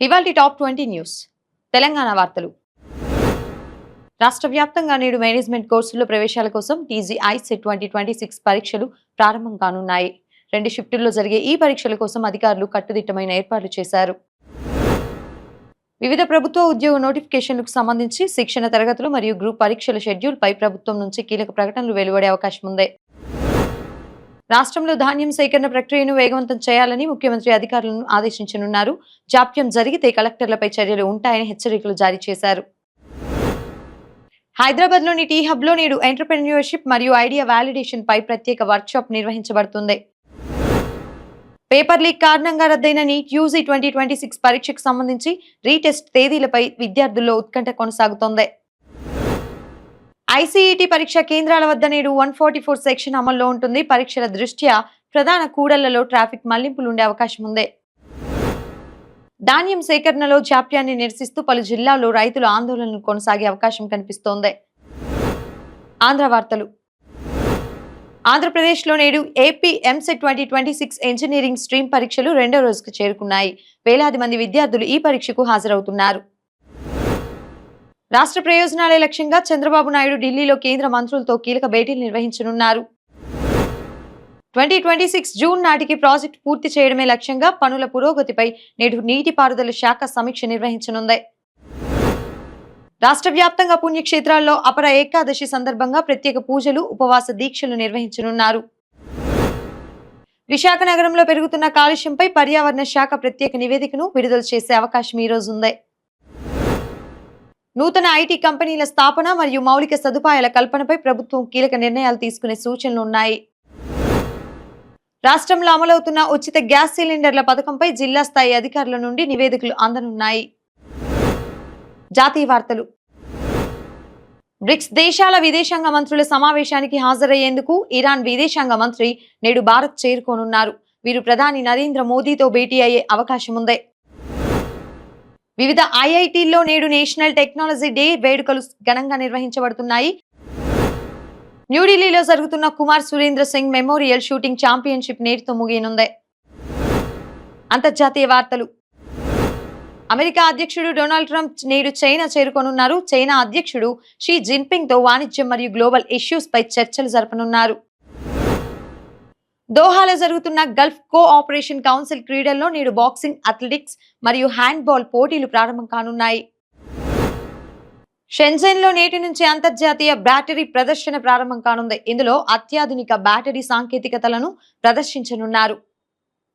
ఇవాల్టి top 20 news. Telangana వార్తలు. రాష్ట్ర వ్యాప్తంగా నేడు మేనేజ్మెంట్ కోర్సుల్లో ప్రవేశాల కోసం టీజీఐసెట్ 2026 పరీక్షలు ప్రారంభం కానున్నాయి. 2 షిఫ్టుల్లో జరిగే ఈ పరీక్షల కోసం అధికారులు కట్టుదిట్టమైన ఏర్పాట్లు చేశారు. వివిధ ప్రభుత్వ ఉద్యోగ నోటిఫికేషన్లకు సంబంధించి శిక్షణ తరగతులు మరియు గ్రూప్ పరీక్షల షెడ్యూల్ పై ప్రభుత్వం నుంచి కీలక ప్రకటనలు వెలువడే అవకాశం ఉంది. రాష్ట్రంలో ధాన్యం సేకరణ ప్రక్రియను వేగవంతం చేయాలని ముఖ్యమంత్రి అధికారులను ఆదేశించనున్నారు. జాప్యం జరిగితే కలెక్టర్లపై చర్యలు ఉంటాయని హెచ్చరికలు జారీ చేశారు. హైదరాబాద్లోని టీ హబ్లో నేడు ఎంటర్‌ప్రెన్యూర్‌షిప్ మరియు ఐడియా వాలిడేషన్ పై ప్రత్యేక వర్క్షాప్ నిర్వహించబడుతుంది. పేపర్ లీక్ కారణంగా రద్దయిన నీట్ యూజీ 2026 పరీక్షకు సంబంధించి రీటెస్ట్ తేదీలపై విద్యార్థుల్లో ఉత్కంఠ కొనసాగుతోంది. ఐసీఈటీ పరీక్ష కేంద్రాల వద్ద నేడు 144 సెక్షన్ అమల్లో ఉంటుంది. పరీక్షల దృష్ట్యా ప్రధాన కూడళ్లలో ట్రాఫిక్ మళ్లింపులు ఉండే అవకాశం ఉంది. ధాన్యం సేకరణలో జాప్యాన్ని నిరసిస్తూ పలు జిల్లాల్లో రైతులు ఆందోళనలు కొనసాగే అవకాశం కనిపిస్తోంది. ఆంధ్ర వార్తలు. ఆంధ్రప్రదేశ్లో నేడు ఏపీ ఎంసెట్ 2026 ఇంజనీరింగ్ స్ట్రీమ్ పరీక్షలు 2వ రోజుకు చేరుకున్నాయి. వేలాది మంది విద్యార్థులు ఈ పరీక్షకు హాజరవుతున్నారు. రాష్ట్ర ప్రయోజనాలే లక్ష్యంగా చంద్రబాబు నాయుడు ఢిల్లీలో కేంద్ర మంత్రులతో కీలక భేటీలు నిర్వహించనున్నారు. 2026 జూన్ నాటికి ప్రాజెక్టు పూర్తి చేయడమే లక్ష్యంగా పనుల పురోగతిపై నేడు నీటిపారుదల శాఖ సమీక్ష నిర్వహించనుంది. రాష్ట్ర వ్యాప్తంగా పుణ్యక్షేత్రాల్లో అపర ఏకాదశి సందర్భంగా ప్రత్యేక పూజలు, ఉపవాస దీక్షలు నిర్వహించనున్నారు. విశాఖ నగరంలో పెరుగుతున్న కాలుష్యంపై పర్యావరణ శాఖ ప్రత్యేక నివేదికను విడుదల చేసే అవకాశం ఈ రోజు ఉంది. నూతన ఐటీ కంపెనీల స్థాపన మరియు మౌలిక సదుపాయాల కల్పనపై ప్రభుత్వం కీలక నిర్ణయాలు తీసుకునే సూచనలు ఉన్నాయి. రాష్ట్రంలో అమలవుతున్న ఉచిత గ్యాస్ సిలిండర్ల పథకంపై జిల్లా స్థాయి అధికారుల నుండి నివేదికలు అందనున్నాయి. జాతీయ వార్తలు. బ్రిక్స్ దేశాల విదేశాంగ మంత్రుల సమావేశానికి హాజరయ్యేందుకు ఇరాన్ విదేశాంగ మంత్రి నేడు భారత్ చేరుకోనున్నారు. వీరు ప్రధాని నరేంద్ర మోదీతో భేటీ అయ్యే అవకాశం ఉంది. వివిధ ఐఐటీల్లో నేడు నేషనల్ టెక్నాలజీ డే వేడుకలు ఘనంగా నిర్వహించబడుతున్నాయి. న్యూఢిల్లీలో జరుగుతున్న Kumar Surendra Singh memorial shooting championship నేటితో ముగియనుంది. అంతర్జాతీయ వార్తలు. అమెరికా అధ్యక్షుడు డొనాల్డ్ ట్రంప్ నేడు చైనా చేరుకోనున్నారు. చైనా అధ్యక్షుడు షీ జిన్పింగ్ తో వాణిజ్యం మరియు గ్లోబల్ ఇష్యూస్ పై చర్చలు జరపనున్నారు. దోహాలో జరుగుతున్న గల్ఫ్ కోఆపరేషన్ కౌన్సిల్ క్రీడల్లో నేడు బాక్సింగ్, అథ్లెటిక్స్ మరియు హ్యాండ్బాల్ పోటీలు ప్రారంభం కానున్నాయి. షెంజన్లో నేటి నుంచి అంతర్జాతీయ బ్యాటరీ ప్రదర్శన ప్రారంభం కానుంది. ఇందులో అత్యాధునిక బ్యాటరీ సాంకేతికతలను ప్రదర్శించనున్నారు.